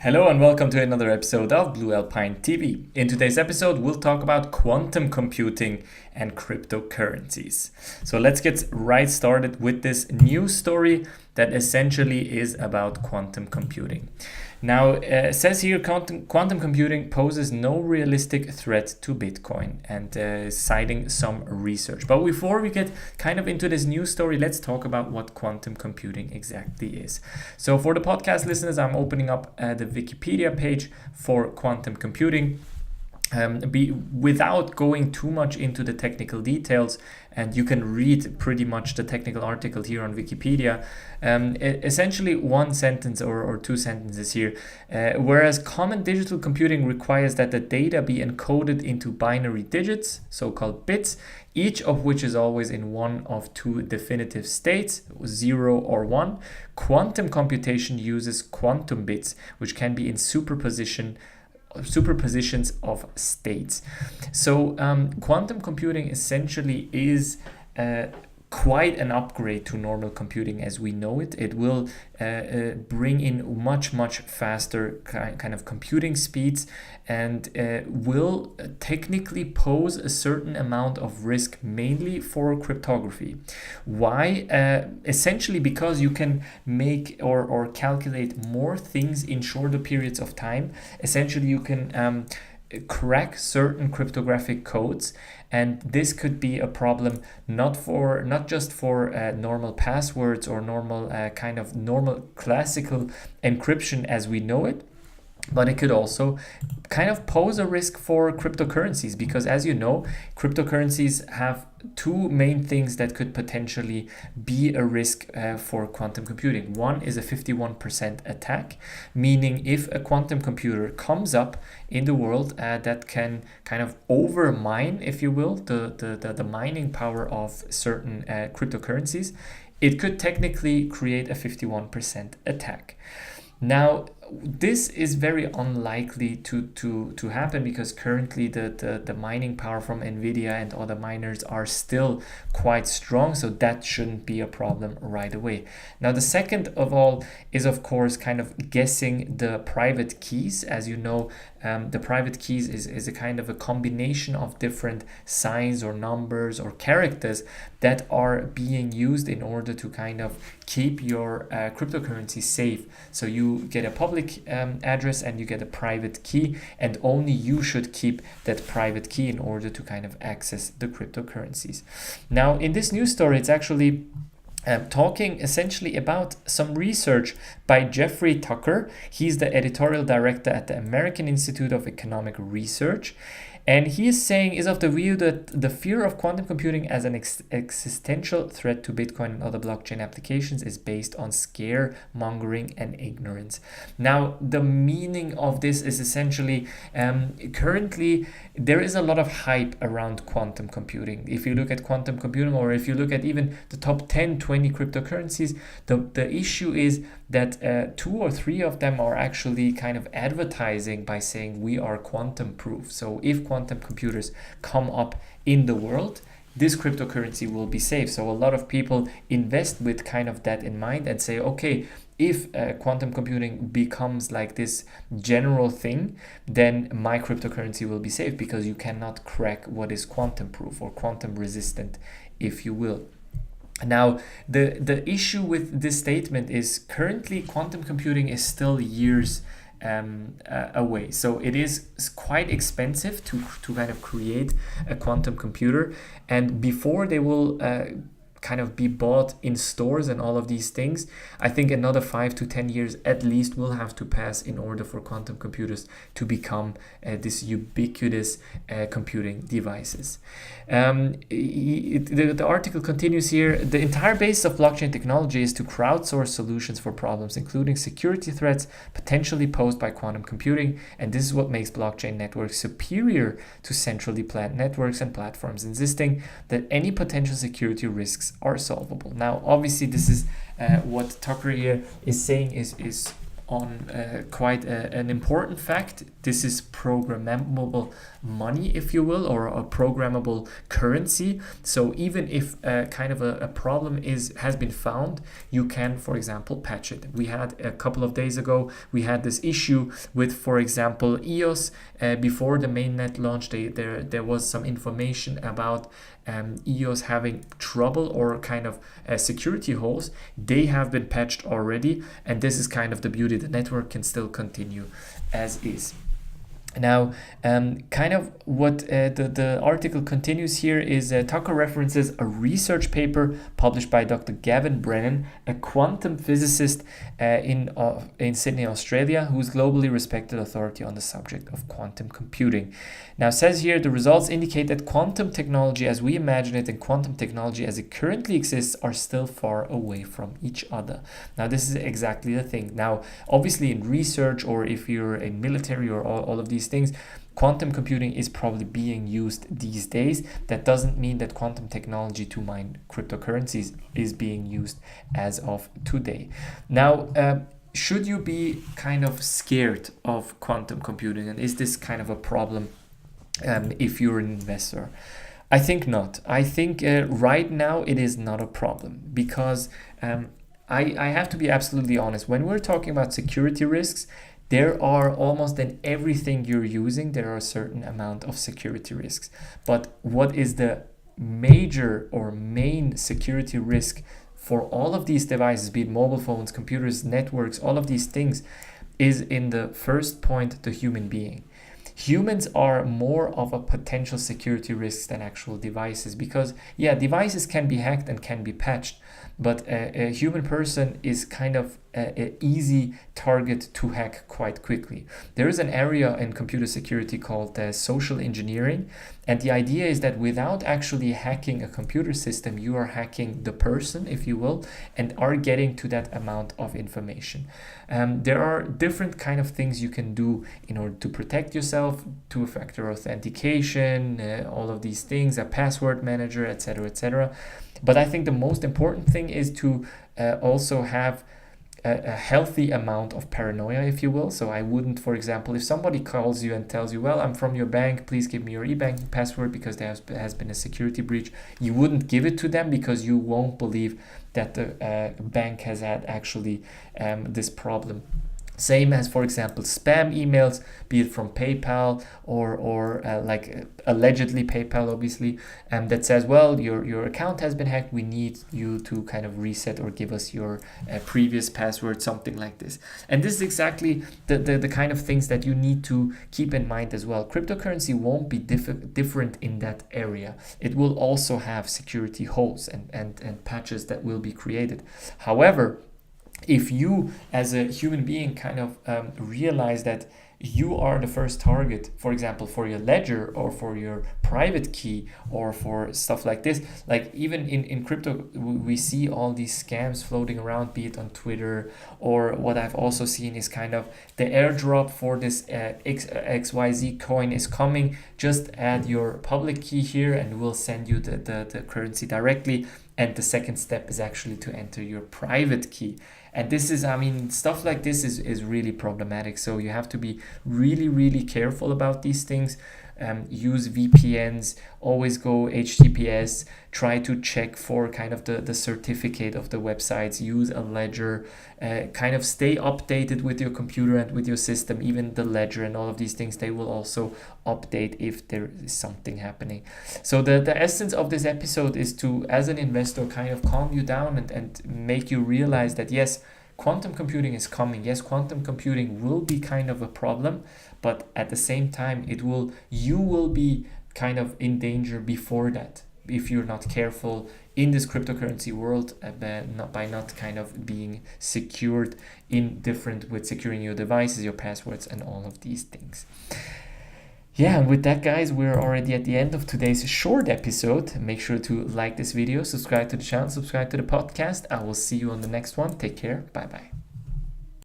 Hello and welcome to another episode of Blue Alpine TV. In today's episode, we'll talk about quantum computing and cryptocurrencies. So let's get right started with this news story that essentially is about quantum computing. Now, it says here quantum computing poses no realistic threat to Bitcoin and citing some research. But before we get kind of into this news story, let's talk about what quantum computing exactly is. So for the podcast listeners, I'm opening up the Wikipedia page for quantum computing. Without going too much into the technical details, and you can read pretty much the technical article here on Wikipedia. Essentially one sentence or two sentences here. Whereas common digital computing requires that the data be encoded into binary digits, so-called bits, each of which is always in one of two definitive states, 0 or 1. Quantum computation uses quantum bits, which can be in superpositions of states. So quantum computing essentially is quite an upgrade to normal computing as we know it. It will bring in much faster kind of computing speeds and will technically pose a certain amount of risk, mainly for cryptography. Why? Essentially because you can make or calculate more things in shorter periods of time. Essentially you can crack certain cryptographic codes, and this could be a problem not just for normal passwords or normal kind of normal classical encryption as we know it, but it could also kind of pose a risk for cryptocurrencies, because as you know, cryptocurrencies have two main things that could potentially be a risk for quantum computing. One is a 51% attack, meaning if a quantum computer comes up in the world that can kind of overmine, if you will, the mining power of certain cryptocurrencies, it could technically create a 51% attack. Now, this is very unlikely to happen because currently the mining power from NVIDIA and other miners are still quite strong, so that shouldn't be a problem right away. Now, the second of all is, of course, kind of guessing the private keys. As you know, the private keys is a kind of a combination of different signs or numbers or characters that are being used in order to kind of keep your cryptocurrency safe. So you get a public address and you get a private key, and only you should keep that private key in order to kind of access the cryptocurrencies. Now, in this news story, it's actually talking essentially about some research by Jeffrey Tucker. He's the editorial director at the American Institute of Economic Research. And he is of the view that the fear of quantum computing as an existential threat to Bitcoin and other blockchain applications is based on scaremongering and ignorance. Now, the meaning of this is essentially currently there is a lot of hype around quantum computing. If you look at quantum computing, or if you look at even the top 10, 20 cryptocurrencies, the issue is that 2 or 3 of them are actually kind of advertising by saying we are quantum proof. So if quantum computers come up in the world, this cryptocurrency will be safe. So a lot of people invest with kind of that in mind and say, okay, if quantum computing becomes like this general thing, then my cryptocurrency will be safe because you cannot crack what is quantum proof or quantum resistant, if you will. Now, the issue with this statement is currently quantum computing is still years away. So it is quite expensive to kind of create a quantum computer. And before they will kind of be bought in stores and all of these things, I think another 5 to 10 years at least will have to pass in order for quantum computers to become this ubiquitous computing devices. The article continues here. The entire basis of blockchain technology is to crowdsource solutions for problems, including security threats potentially posed by quantum computing, and this is what makes blockchain networks superior to centrally planned networks and platforms, insisting that any potential security risks are solvable. Now, obviously, this is what Tucker here is saying is on quite an important fact. This is programmable money, if you will, or a programmable currency. So even if kind of a problem has been found, you can, for example, patch it. We had a couple of days ago, we had this issue with, for example, EOS. Before the mainnet launch, there was some information about EOS having trouble or kind of security holes. They have been patched already, and this is kind of the beauty. The network can still continue as is. Now, kind of what the article continues here is Tucker references a research paper published by Dr. Gavin Brennan, a quantum physicist in Sydney, Australia, who's globally respected authority on the subject of quantum computing. Now, it says here, the results indicate that quantum technology as we imagine it and quantum technology as it currently exists are still far away from each other. Now, this is exactly the thing. Now, obviously in research, or if you're in military or all of these things, quantum computing is probably being used these days. That doesn't mean that quantum technology to mine cryptocurrencies is being used as of today. Now, should you be kind of scared of quantum computing, and is this kind of a problem if you're an investor? I think not. I think right now it is not a problem, because I have to be absolutely honest. When we're talking about security risks, there are almost in everything you're using, there are a certain amount of security risks. But what is the major or main security risk for all of these devices, be it mobile phones, computers, networks, all of these things, is in the first point, the human being. Humans are more of a potential security risk than actual devices, because yeah, devices can be hacked and can be patched, but a human person is kind of an easy target to hack quite quickly. There is an area in computer security called social engineering, and the idea is that without actually hacking a computer system, you are hacking the person, if you will, and are getting to that amount of information. There are different kind of things you can do in order to protect yourself, two-factor authentication, all of these things, a password manager, etc., etc. But I think the most important thing is to also have a healthy amount of paranoia, if you will. So I wouldn't, for example, if somebody calls you and tells you, well, I'm from your bank, please give me your e-banking password because there has been a security breach, you wouldn't give it to them because you won't believe that the bank has had actually this problem. Same as, for example, spam emails, be it from PayPal or like allegedly PayPal, obviously, that says, well, your account has been hacked. We need you to kind of reset or give us your previous password, something like this. And this is exactly the kind of things that you need to keep in mind as well. Cryptocurrency won't be different in that area. It will also have security holes and patches that will be created. However, if you as a human being kind of realize that you are the first target, for example, for your ledger or for your private key or for stuff like this, like even in crypto, we see all these scams floating around, be it on Twitter, or what I've also seen is kind of the airdrop for this XYZ coin is coming, just add your public key here and we'll send you the currency directly. And the second step is actually to enter your private key. And this is, I mean, stuff like this is really problematic. So you have to be really, really careful about these things. Use VPNs, always go HTTPS, try to check for kind of the certificate of the websites, use a ledger, kind of stay updated with your computer and with your system. Even the ledger and all of these things, they will also update if there is something happening. So the essence of this episode is to, as an investor, kind of calm you down and make you realize that yes, quantum computing is coming. Yes, quantum computing will be kind of a problem, but at the same time, you will be kind of in danger before that if you're not careful in this cryptocurrency world, by not kind of being secured with securing your devices, your passwords, and all of these things. Yeah, and with that, guys, we're already at the end of today's short episode. Make sure to like this video, subscribe to the channel, subscribe to the podcast. I will see you on the next one. Take care. Bye-bye.